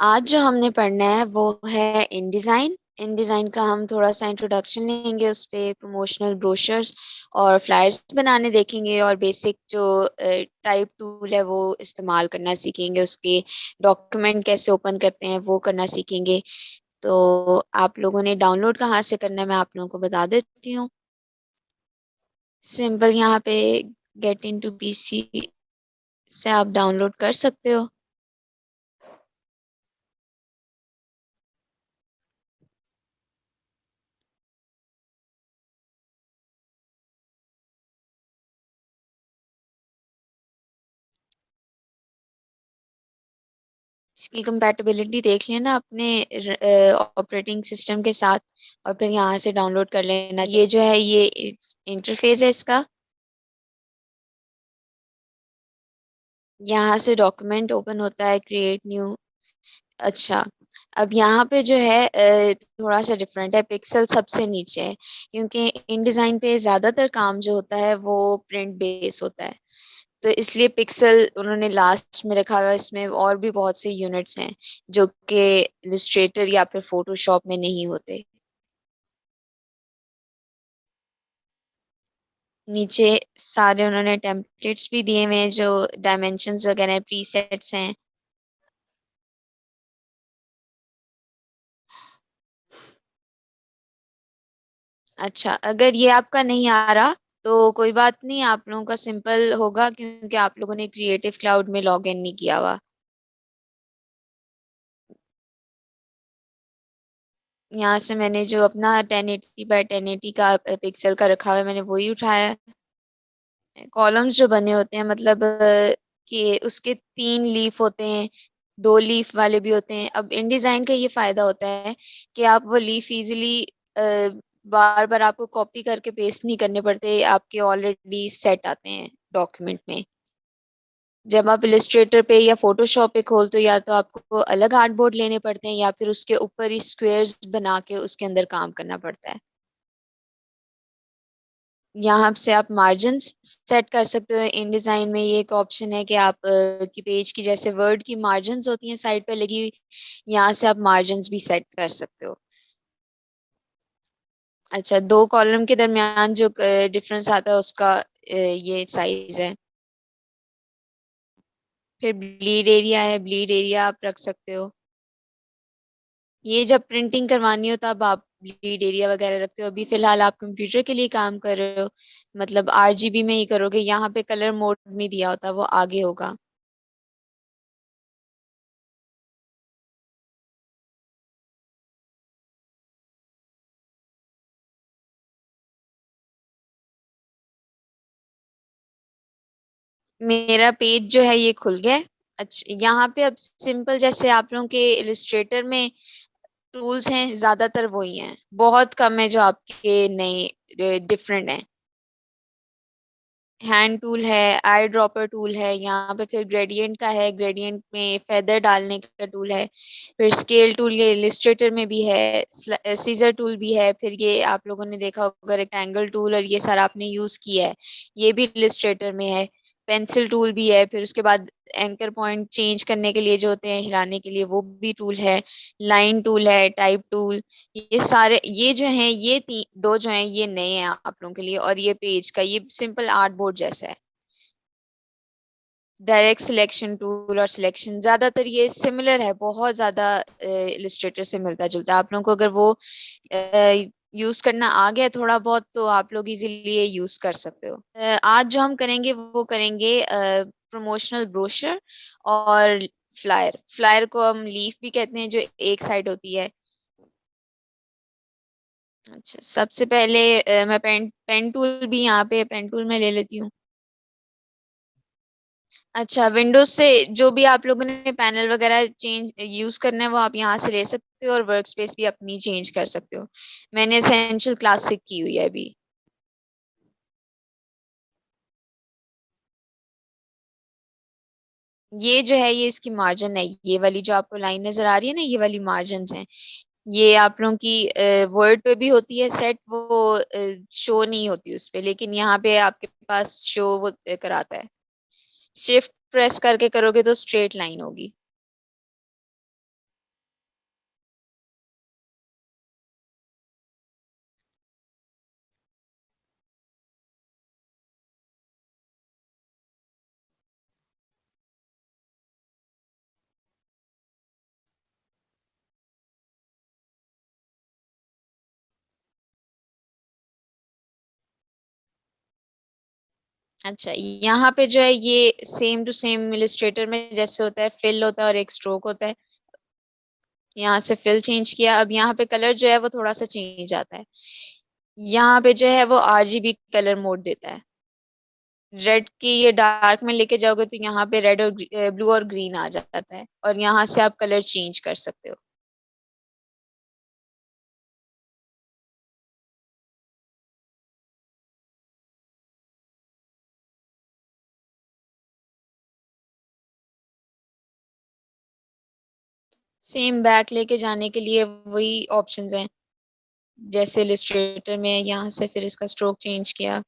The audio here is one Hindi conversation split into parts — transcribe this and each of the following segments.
आज जो हमने पढ़ना है वो है इनडिज़ाइन। इनडिज़ाइन का हम थोड़ा-सा इंट्रोडक्शन लेंगे, उस पे प्रमोशनल ब्रोशर्स और फ्लायर्स बनाने देखेंगे और बेसिक जो टाइप टूल है वो इस्तेमाल करना सीखेंगे, उसके डॉक्यूमेंट कैसे ओपन करते हैं वो करना सीखेंगे। तो आप लोगों ने डाउनलोड कहाँ से करना है मैं आप लोगों को बता देती हूँ। सिंपल यहाँ पे गेट इनटू पीसी से आप डाउनलोड कर सकते हो। इसकी कंपैटिबिलिटी देख लेना अपने ऑपरेटिंग सिस्टम के साथ और फिर यहाँ से डाउनलोड कर लेना। ये जो है ये इंटरफेस है इसका। यहाँ से डॉक्यूमेंट ओपन होता है, क्रिएट न्यू। अच्छा, अब यहाँ पे जो है थोड़ा सा डिफरेंट है, पिक्सल सबसे नीचे है क्योंकि इन डिज़ाइन पे ज़्यादातर काम जो होता है वो प्रिंट बेस होता है। तो इसलिए पिक्सल उन्होंने लास्ट में रखा हुआ है। इसमें और भी बहुत से यूनिट्स हैं जो कि इलस्ट्रेटर या फिर फोटोशॉप में नहीं होते। नीचे सारे उन्होंने टेम्पलेट्स भी दिए हुए हैं जो डायमेंशंस वगैरह प्रीसेट्स हैं। अच्छा, अगर ये आपका नहीं आ रहा तो कोई बात नहीं, आप लोगों का सिंपल होगा क्योंकि आप लोगों ने क्रिएटिव क्लाउड में लॉग इन नहीं किया हुआ। यहाँ से मैंने जो अपना 1080 बाय 1080 का पिक्सल का रखा हुआ है मैंने वही उठाया है। कॉलम्स जो बने होते हैं मतलब कि उसके 3 लीफ होते हैं, 2 लीफ वाले भी होते हैं। अब इन डिजाइन का ये फायदा होता है कि आप वो लीफ इजीली बार बार आपको कॉपी करके पेस्ट नहीं करने पड़ते, आपके ऑलरेडी सेट आते हैं डॉक्यूमेंट में। जब आप इलिस्ट्रेटर पे या फोटोशॉप पे खोलते हो या तो आपको अलग आर्टबोर्ड लेने पड़ते हैं या फिर उसके ऊपर ही स्क्वेयर्स बना के उसके अंदर काम करना पड़ता है। यहाँ से आप मार्जिन सेट कर सकते हो। इन डिजाइन में ये एक ऑप्शन है कि आप की पेज की जैसे वर्ड की मार्जिन्स होती हैं साइड पे लगी हुई, यहाँ से आप मार्जिन्स भी सेट कर सकते हो। अच्छा, 2 कॉलम के दरमियान जो डिफरेंस आता है उसका ये साइज है। फिर ब्लीड एरिया है, ब्लीड एरिया आप रख सकते हो। ये जब प्रिंटिंग करवानी हो तब आप ब्लीड एरिया वगैरह रखते हो। अभी फिलहाल आप कंप्यूटर के लिए काम कर रहे हो, मतलब आरजीबी में ही करोगे। यहाँ पे कलर मोड नहीं दिया होता, वो आगे होगा। मेरा पेज जो है ये खुल गया है। अच्छा, यहाँ पे अब सिंपल जैसे आप लोगों के इलिस्ट्रेटर में टूल्स हैं ज्यादातर वही हैं, बहुत कम है जो आपके नए डिफरेंट हैं। हैंड टूल है, आई ड्रॉपर टूल है, यहाँ पे फिर ग्रेडियंट का है, ग्रेडियंट में फेदर डालने का टूल है। फिर स्केल टूल ये इलिस्ट्रेटर में भी है, सीजर टूल भी है। फिर ये आप लोगों ने देखा होगा रेक्टेंगल टूल और ये सारा आपने यूज किया है, ये भी इलिस्ट्रेटर में है। पेंसिल टूल भी है। फिर उसके बाद एंकर पॉइंट चेंज करने के लिए जो होते हैं हिलाने के लिए वो भी टूल है। लाइन टूल है, टाइप टूल। ये सारे ये जो हैं ये दो जो हैं ये नए हैं आप लोगों के लिए। और ये पेज का ये सिंपल आर्ट बोर्ड जैसा है। डायरेक्ट सिलेक्शन टूल और सिलेक्शन ज्यादातर ये सिमिलर है, बहुत ज्यादा इलिस्ट्रेटर से मिलता जुलता है। आप लोगों को अगर वो यूज करना आ गया थोड़ा बहुत तो आप लोग इजीली ये यूज कर सकते हो। आज जो हम करेंगे वो करेंगे प्रमोशनल ब्रोशर और फ्लायर। फ्लायर को हम लीफ भी कहते हैं, जो एक साइड होती है। अच्छा, सबसे पहले मैं पेन पेन टूल भी यहाँ पे पेन टूल में ले लेती हूँ। अच्छा, विंडोज से जो भी आप लोगों ने पैनल वगैरह चेंज यूज करना है वो आप यहाँ से ले सकते हो और वर्क स्पेस भी अपनी चेंज कर सकते हो। मैंने एसेंशियल क्लासिक की हुई है अभी। ये जो है ये इसकी मार्जिन है, ये वाली जो आपको लाइन नजर आ रही है ना, ये वाली मार्जिन है। ये आप लोगों की वर्ड पे भी होती है सेट, वो शो नहीं होती उस पे, लेकिन यहाँ पे आपके पास शो वो कराता है। शिफ्ट प्रेस करके करोगे तो स्ट्रेट लाइन होगी। अच्छा, यहाँ पे जो है ये सेम टू सेम इलिस्ट्रेटर में जैसे होता है, फिल होता है और एक स्ट्रोक होता है। यहाँ से फिल चेंज किया, अब यहाँ पे कलर जो है वो थोड़ा सा चेंज आता है। यहाँ पे जो है वो आरजीबी कलर मोड देता है। रेड की ये डार्क में लेके जाओगे तो यहाँ पे रेड और ब्लू और ग्रीन आ जाता है, और यहाँ से आप कलर चेंज कर सकते हो। सेम बैक लेके जाने के लिए वही ऑप्शंस हैं जैसे इलिस्ट्रेटर में है। यहाँ से फिर इसका स्ट्रोक चेंज किया।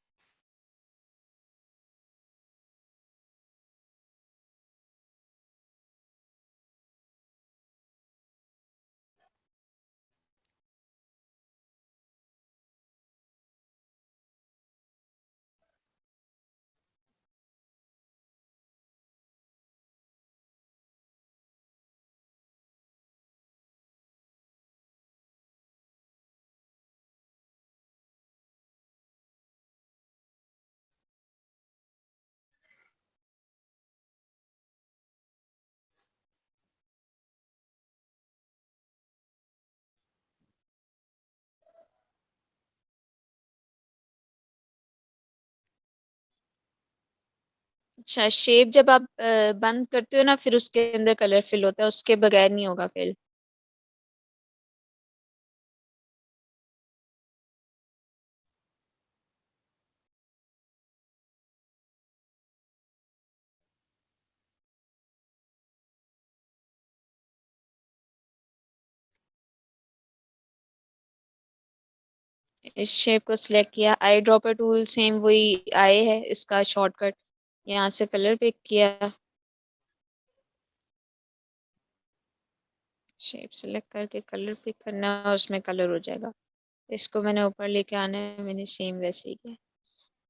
अच्छा, शेप जब आप बंद करते हो ना, फिर उसके अंदर कलर फिल होता है, उसके बगैर नहीं होगा फिल। इस शेप को सिलेक्ट किया, आई ड्रॉपर टूल सेम वही आए है इसका शॉर्टकट। यहाँ से कलर पिक किया, शेप सिलेक्ट करके कलर पिक करना है और उसमें कलर हो जाएगा। इसको मैंने ऊपर लेके आना है, मैंने सेम वैसे ही किया।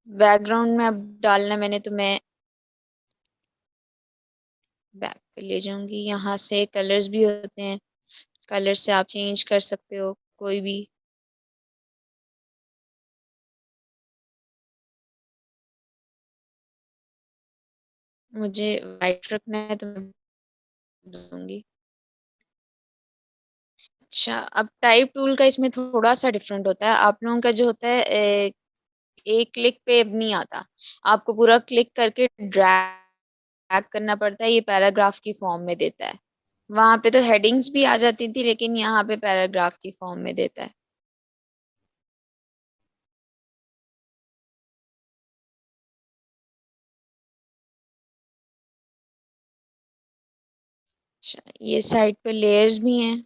बैकग्राउंड में अब डालना है मैंने, तो मैं बैक पे ले जाऊंगी। यहाँ से कलर्स भी होते हैं, कलर से आप चेंज कर सकते हो कोई भी। मुझे वाइट रखना है तो मैं दूंगी। अच्छा, अब टाइप टूल का इसमें थोड़ा सा डिफरेंट होता है। आप लोगों का जो होता है एक क्लिक पे अब नहीं आता, आपको पूरा क्लिक करके ड्रैग करना पड़ता है, ये पैराग्राफ की फॉर्म में देता है। वहां पे तो हेडिंग्स भी आ जाती थी, लेकिन यहाँ पे पैराग्राफ की फॉर्म में देता है। अच्छा, ये साइड पे लेयर्स भी हैं।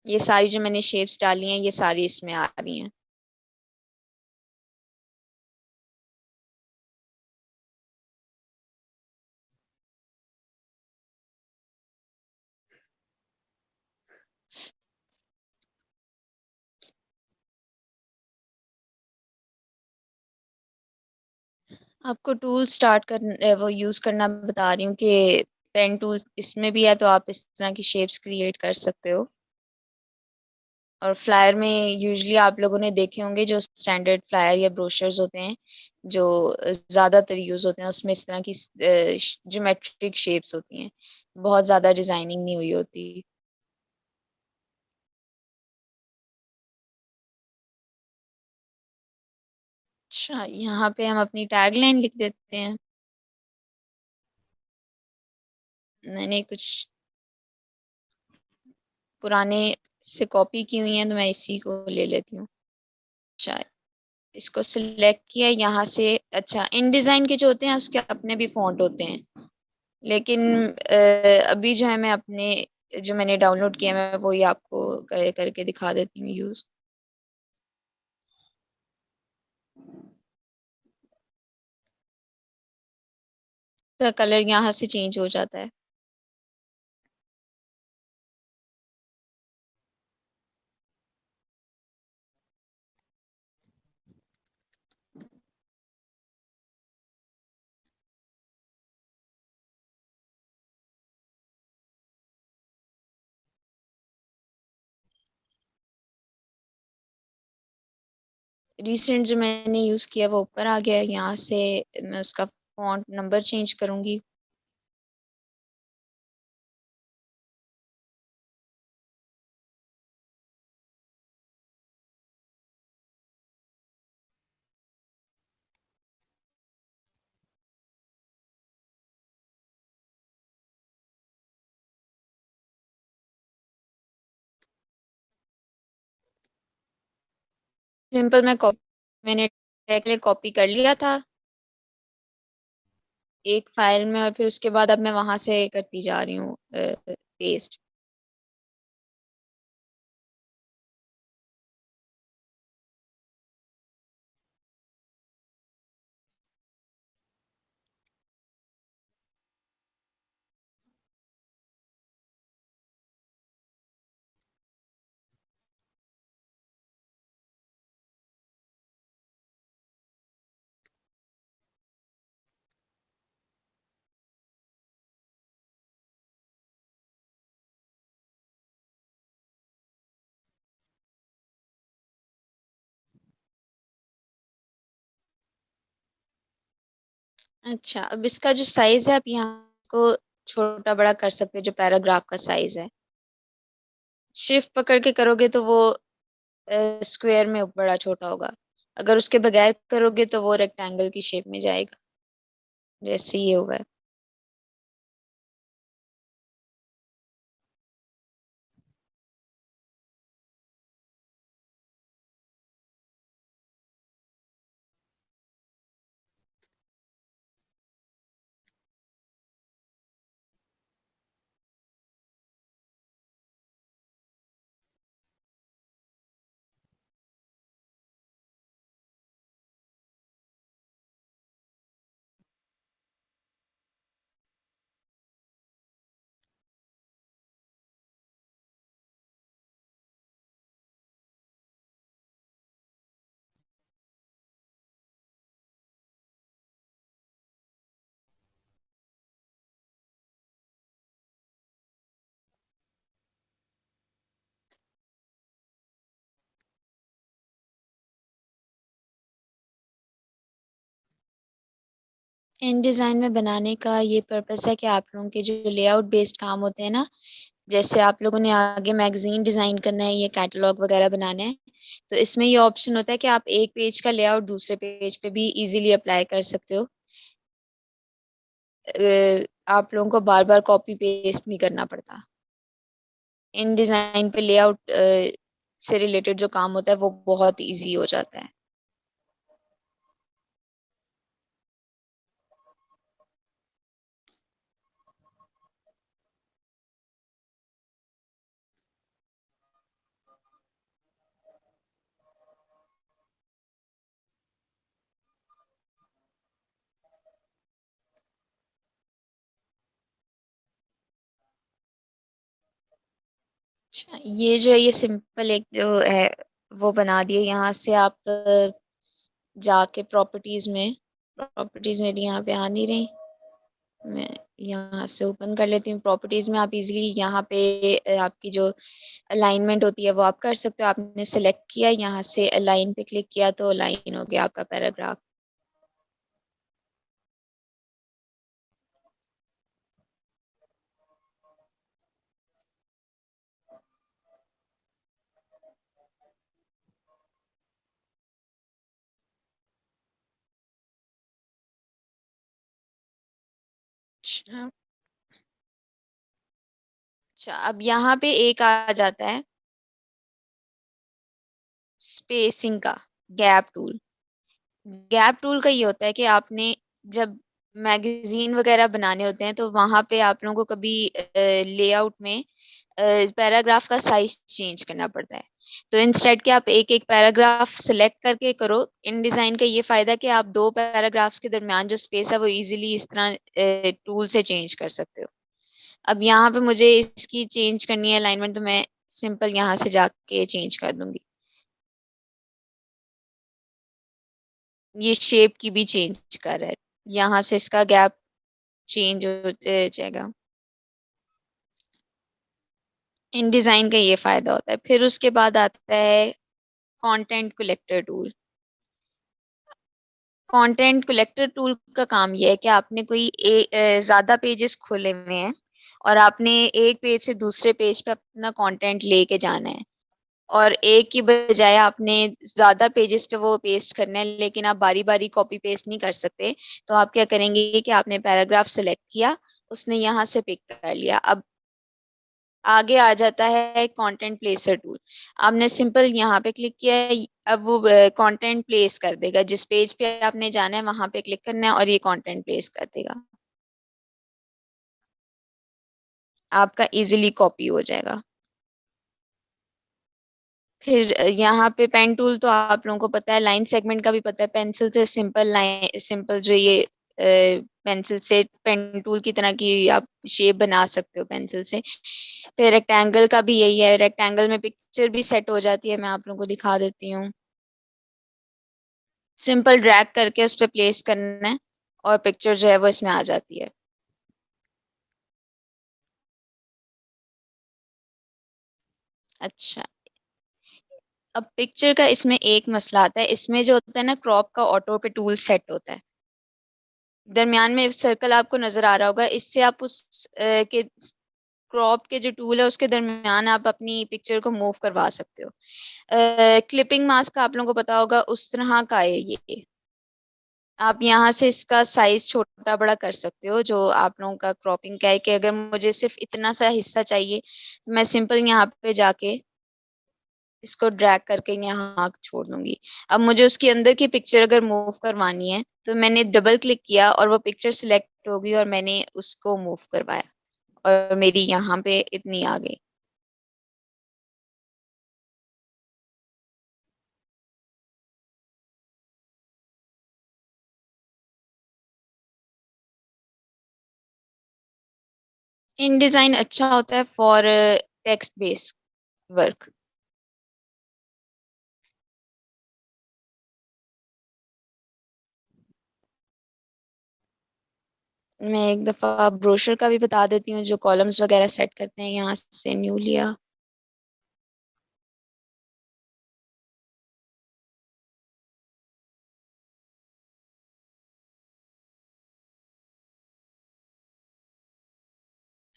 ये सारी जो मैंने शेप्स डाली हैं ये सारी इसमें आ रही हैं। आपको टूल स्टार्ट कर वो यूज करना बता रही हूँ कि पेन टूल इसमें भी है, तो आप इस तरह की शेप्स क्रिएट कर सकते हो। और फ्लायर में यूजुअली आप लोगों ने देखे होंगे जो स्टैंडर्ड फ्लायर या ब्रोशर्स होते हैं जो ज्यादातर यूज होते हैं, उसमें इस तरह की ज्योमेट्रिक शेप्स होती हैं, बहुत ज्यादा डिजाइनिंग नहीं हुई होती। अच्छा, यहाँ पे हम अपनी टैग लाइन लिख देते हैं। मैंने कुछ पुराने से कॉपी की हुई है तो मैं इसी को ले लेती हूँ। अच्छा, इसको सिलेक्ट किया यहाँ से। अच्छा, इन डिजाइन के जो होते हैं उसके अपने भी फॉन्ट होते हैं, लेकिन अभी जो है मैं अपने जो मैंने डाउनलोड किया मैं वही आपको करके दिखा देती हूँ यूज। तो कलर यहाँ से चेंज हो जाता है। रिसेंट जो मैंने यूज़ किया वो ऊपर आ गया है, यहाँ से मैं उसका फ़ॉन्ट नंबर चेंज करूँगी। सिंपल मैंने टैग के लिए कॉपी कर लिया था एक फ़ाइल में और फिर उसके बाद अब मैं वहाँ से करती जा रही हूँ पेस्ट। अच्छा, अब इसका जो साइज़ है आप यहाँ को छोटा-बड़ा कर सकते हो जो पैराग्राफ का साइज़ है। शिफ्ट पकड़ के करोगे तो वो स्क्वायर में बड़ा छोटा होगा। अगर उसके बगैर करोगे तो वो रेक्टेंगल की शेप में जाएगा, जैसे ये हुआ है। इन डिज़ाइन में बनाने का ये पर्पस है कि आप लोगों के जो लेआउट बेस्ड काम होते हैं ना, जैसे आप लोगों ने आगे मैगज़ीन डिज़ाइन करना है, ये कैटलॉग वगैरह बनाना है, तो इसमें ये ऑप्शन होता है कि आप एक पेज का लेआउट दूसरे पेज पे भी ईज़िली अप्लाई कर सकते हो। आप लोगों को बार-बार कॉपी पेस्ट नहीं करना पड़ता। इन डिज़ाइन पे लेआउट से रिलेटेड जो काम होता है वो बहुत ईज़ी हो जाता है। अच्छा, ये जो है ये सिंपल एक जो है वो बना दिए यहाँ से आप जाके प्रॉपर्टीज़ मेरी यहाँ पे आ नहीं रही। मैं यहाँ से ओपन कर लेती हूँ प्रॉपर्टीज़ में आप इज़िली यहाँ पे आपकी जो अलाइनमेंट होती है वो आप कर सकते हो। आपने सेलेक्ट किया यहाँ से अलाइन पे क्लिक किया तो अलाइन हो गया आपका पैराग्राफ। अच्छा, अच्छा अब यहाँ पे एक आ जाता है स्पेसिंग का गैप टूल। गैप टूल का ये होता है कि आपने जब मैगज़ीन वग़ैरह बनाने होते हैं, तो वहाँ पे आप लोगों को कभी लेआउट में पैराग्राफ का साइज़ चेंज करना पड़ता है। तो इंस्टेड कि आप एक-एक पैराग्राफ सेलेक्ट करके करो, इन डिज़ाइन का ये फ़ायदा है कि आप 2 पैराग्राफ्स के दरमियान जो स्पेस है, वो ईज़िली इस तरह टूल से चेंज कर सकते हो। अब यहाँ पे मुझे इसकी चेंज करनी है अलाइनमेंट, तो मैं सिंपल यहाँ से जाके चेंज कर दूँगी। ये शेप की भी चेंज कर रहा है। यहाँ से इसका गैप चेंज हो जाएगा। इन डिज़ाइन का ये फ़ायदा होता है। फिर उसके बाद आता है content collector tool. Content collector tool का काम ये है कि आपने कोई ज्यादा पेजेस खोले हुए हैं और आपने एक पेज से दूसरे पेज पे अपना कंटेंट लेके जाना है, और एक की बजाय आपने ज्यादा पेजेस पे वो पेस्ट करना है, लेकिन आप बारी बारी कॉपी पेस्ट नहीं कर सकते। तो आप क्या करेंगे कि आपने पैराग्राफ सेलेक्ट किया, उसने यहाँ से पिक कर लिया, अब आगे आ जाता है कंटेंट प्लेसर टूल। आपने सिंपल यहाँ पे क्लिक किया है, अब वो कंटेंट प्लेस कर देगा, जिस पेज पे आपने जाना है वहां पे क्लिक करना है और ये कंटेंट प्लेस कर देगा, आपका इजीली कॉपी हो जाएगा। फिर यहाँ पे पेन टूल तो आप लोगों को पता है, लाइन सेगमेंट का भी पता है, पेंसिल से सिंपल लाइन, सिंपल जो ये पेंसिल से पेन टूल की तरह की आप शेप बना सकते हो पेंसिल से। फिर रेक्टेंगल का भी यही है, रेक्टेंगल में पिक्चर भी सेट हो जाती है, मैं आप लोगों को दिखा देती हूँ। सिंपल ड्रैग करके उस पर प्लेस करना है और पिक्चर जो है वो इसमें आ जाती है। अच्छा, अब पिक्चर का इसमें एक मसला आता है, इसमें जो होता है ना क्रॉप का ऑटो पे टूल सेट होता है, दरमियान में सर्कल आपको नजर आ रहा होगा, इससे आप उस के क्रॉप के जो टूल है उसके दरमियान आप अपनी पिक्चर को मूव करवा सकते हो। क्लिपिंग मास्क आप लोगों को पता होगा, उस तरह का है ये। आप यहाँ से इसका साइज छोटा बड़ा कर सकते हो, जो आप लोगों का क्रॉपिंग का है कि अगर मुझे सिर्फ इतना सा हिस्सा चाहिए, मैं सिंपल यहाँ पे जाके इसको ड्रैग करके यहाँ छोड़ दूंगी। अब मुझे उसके अंदर की पिक्चर अगर मूव करवानी है तो मैंने डबल क्लिक किया और वो पिक्चर सिलेक्ट होगी और मैंने उसको मूव करवाया और मेरी यहाँ पे इतनी आ गई। इन डिजाइन अच्छा होता है फॉर टेक्स्ट बेस्ड वर्क। मैं एक दफा ब्रोशर का भी बता देती हूँ, जो कॉलम्स वगैरह सेट करते हैं, यहाँ से न्यू लिया।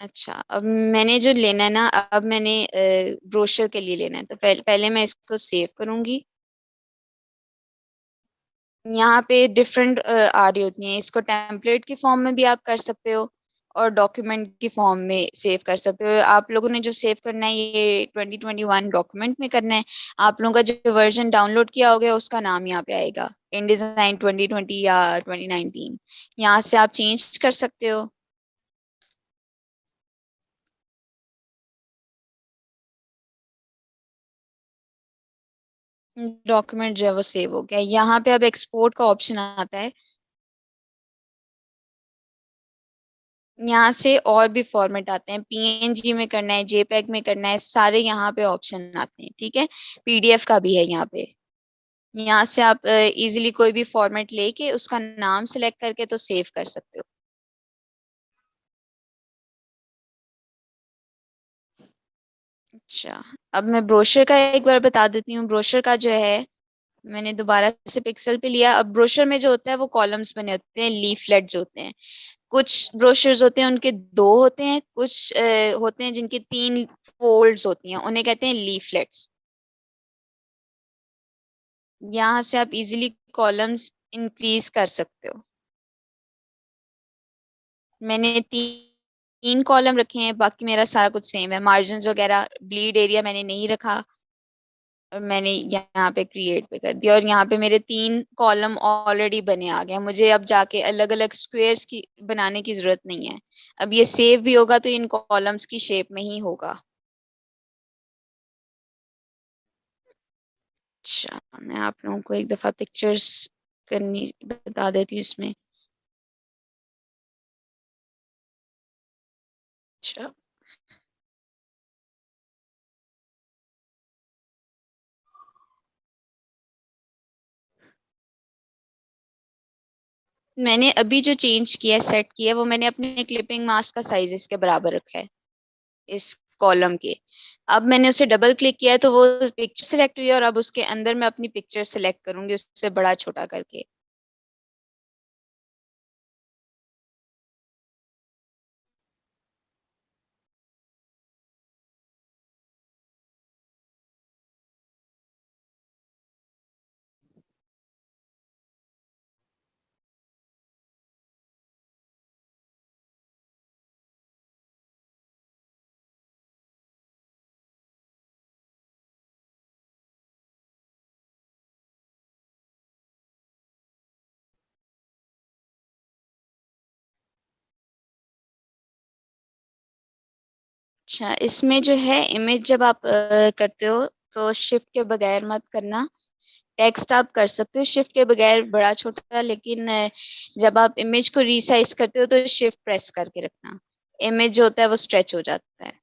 अच्छा, अब मैंने जो लेना है ना, अब मैंने ब्रोशर के लिए लेना है, तो पहले मैं इसको सेव करूंगी। यहाँ पे डिफरेंट आ रही होती हैं, इसको टेम्पलेट की फॉर्म में भी आप कर सकते हो और डॉक्यूमेंट की फॉर्म में सेव कर सकते हो। आप लोगों ने जो सेव करना है ये 2021 डॉक्यूमेंट में करना है। आप लोगों का जो वर्जन डाउनलोड किया हो गया उसका नाम यहाँ पे आएगा, इन डिजाइन 2020 या 2019। यहाँ से आप चेंज कर सकते हो। डॉक्यूमेंट जो है वो सेव हो गया, यहाँ पे अब एक्सपोर्ट का ऑप्शन आता है। यहाँ से और भी फॉर्मेट आते हैं, पीएनजी में करना है, जेपीईजी में करना है, सारे यहाँ पे ऑप्शन आते हैं, ठीक है। पीडीएफ का भी है यहाँ पे। यहाँ से आप इजीली कोई भी फॉर्मेट लेके उसका नाम सिलेक्ट करके तो सेव कर सकते हो। अच्छा, अब मैं ब्रोशर का एक बार बता देती हूँ। ब्रोशर का जो है, मैंने दोबारा से पिक्सल पे लिया। अब ब्रोशर में जो होता है वो कॉलम्स बने होते हैं, लीफलेट्स होते हैं। कुछ ब्रोशर्स होते हैं उनके दो होते हैं, कुछ होते हैं जिनके तीन फोल्ड्स होती हैं, उन्हें कहते हैं लीफलेट्स। यहाँ से आप इजीली कॉलम्स इंक्रीज कर सकते हो। मैंने तीन कॉलम रखे हैं, बाकी मेरा सारा कुछ सेम है। मार्जिन वगैरह ब्लीड एरिया मैंने नहीं रखा, और मैंने यहाँ पे क्रिएट पे कर दिया और यहाँ पे मेरे तीन कॉलम ऑलरेडी बने आ गए। मुझे अब जाके अलग अलग स्क्वायर्स की बनाने की जरूरत नहीं है। अब ये सेव भी होगा तो इन कॉलम्स की शेप में ही होगा। अच्छा, मैं आप लोगों को एक दफा पिक्चर्स करनी बता देती हूँ इसमें। अच्छा, मैंने अभी जो चेंज किया है, सेट किया है, वो मैंने अपने क्लिपिंग मास्क का साइज इसके बराबर रखा है, इस कॉलम के। अब मैंने उसे डबल क्लिक किया है तो वो पिक्चर सिलेक्ट हुई है, और अब उसके अंदर मैं अपनी पिक्चर सिलेक्ट करूंगी उससे बड़ा छोटा करके। अच्छा, इसमें जो है इमेज जब आप करते हो तो शिफ्ट के बगैर मत करना। टेक्स्ट आप कर सकते हो शिफ्ट के बगैर बड़ा छोटा, लेकिन जब आप इमेज को रीसाइज करते हो तो शिफ्ट प्रेस करके रखना। इमेज जो होता है वो स्ट्रेच हो जाता है।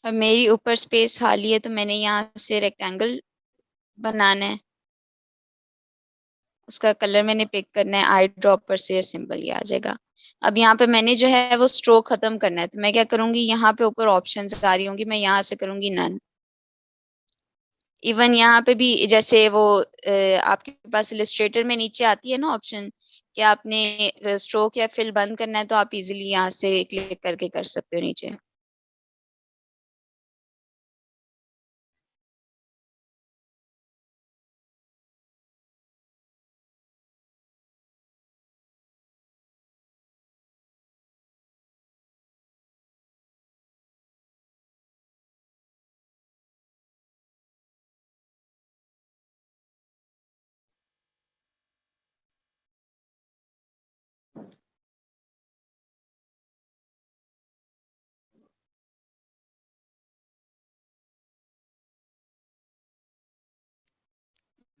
और मेरी ऊपर स्पेस खाली है तो मैंने यहाँ से रेक्टेंगल बनाना है। उसका कलर मैंने पिक करना है, आई ड्रॉपर से सिंपल ही आ जाएगा। अब यहाँ पे मैंने जो है वो स्ट्रोक खत्म करना है, तो मैं क्या करूंगी, यहाँ पे ऊपर ऑप्शंस आ रही होंगी, मैं यहाँ से करूंगी नन। इवन यहाँ पे भी जैसे वो आपके पास इलस्ट्रेटर में नीचे आती है ना ऑप्शन कि आपने स्ट्रोक या फिल बंद करना है, तो आप इजीली यहाँ से क्लिक करके कर सकते हो नीचे।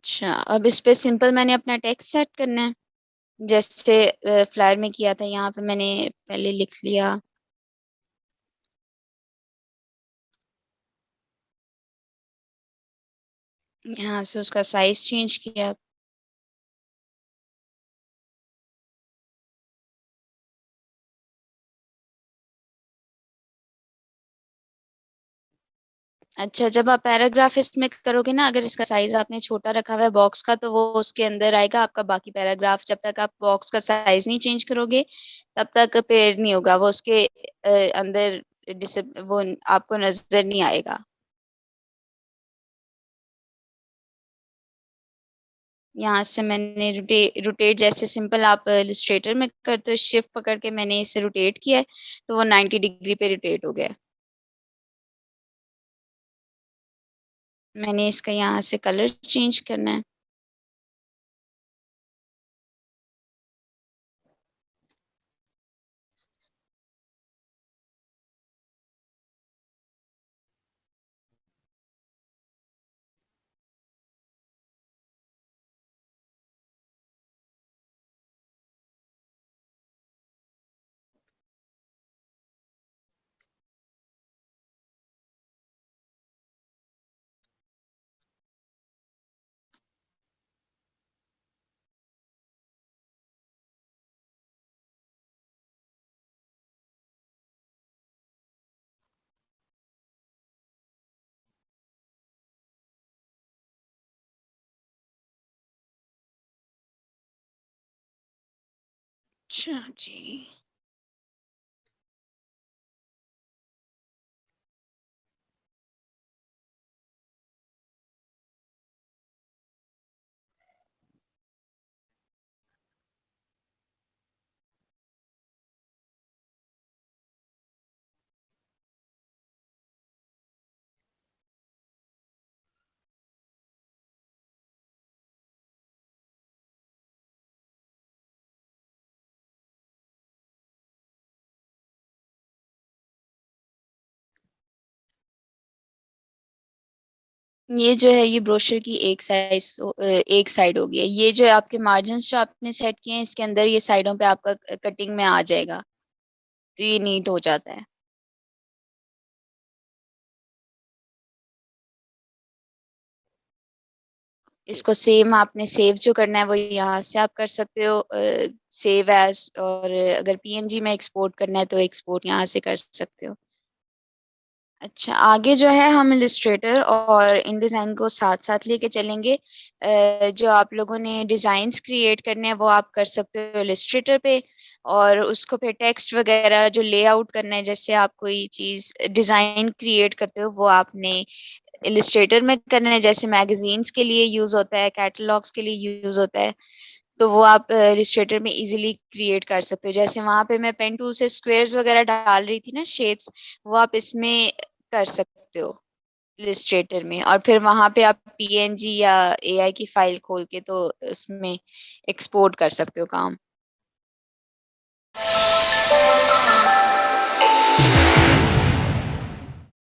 अच्छा, अब इस पे सिंपल मैंने अपना टेक्स्ट सेट करना है, जैसे फ्लायर में किया था। यहाँ पे मैंने पहले लिख लिया। यहाँ से उसका साइज चेंज किया। अच्छा, जब आप पैराग्राफ इसमें करोगे ना, अगर इसका साइज आपने छोटा रखा हुआ है बॉक्स का, तो वो उसके अंदर आएगा आपका बाकी पैराग्राफ। जब तक आप बॉक्स का साइज नहीं चेंज करोगे तब तक पेड़ नहीं होगा वो उसके अंदर। वो आपको नजर नहीं आएगा। यहाँ से मैंने रोटेट जैसे सिंपल आप इलस्ट्रेटर में करते हो, शिफ्ट पकड़ के मैंने इसे रोटेट किया है, तो वो 90 डिग्री पे रोटेट हो गया। मैंने इसका यहाँ से कलर चेंज करना है। अच्छा जी। ये जो है ये ब्रोशर की एक साइड होगी। ये जो है आपके मार्जिन जो आपने सेट किए हैं, इसके अंदर ये साइडों पे आपका कटिंग में आ जाएगा, तो ये नीट हो जाता है। इसको सेम आपने सेव जो करना है वो यहाँ से आप कर सकते हो, सेव एज। और अगर पीएनजी में एक्सपोर्ट करना है तो एक्सपोर्ट यहाँ से कर सकते हो। अच्छा, आगे जो है हम इलस्ट्रेटर और इनडिजाइन को साथ साथ लेके चलेंगे। जो आप लोगों ने डिजाइन्स क्रिएट करने हैं वो आप कर सकते हो इलस्ट्रेटर पे। और उसको फिर टेक्स्ट वगैरह जो लेआउट करना है, जैसे आप कोई चीज डिजाइन क्रिएट करते हो वो आपने इलस्ट्रेटर में करना है। जैसे मैगजीन्स के लिए यूज होता है, कैटलॉग्स के लिए यूज होता है, तो वो आप इलस्ट्रेटर में इजीली क्रिएट कर सकते हो। जैसे वहां पे मैं पेन टूल से स्क्वेयर्स वगैरह डाल रही थी ना, शेप्स, वो आप इसमें कर सकते हो इलस्ट्रेटर में। और फिर वहां पे आप पीएनजी या एआई की फाइल खोल के तो उसमें एक्सपोर्ट कर सकते हो काम।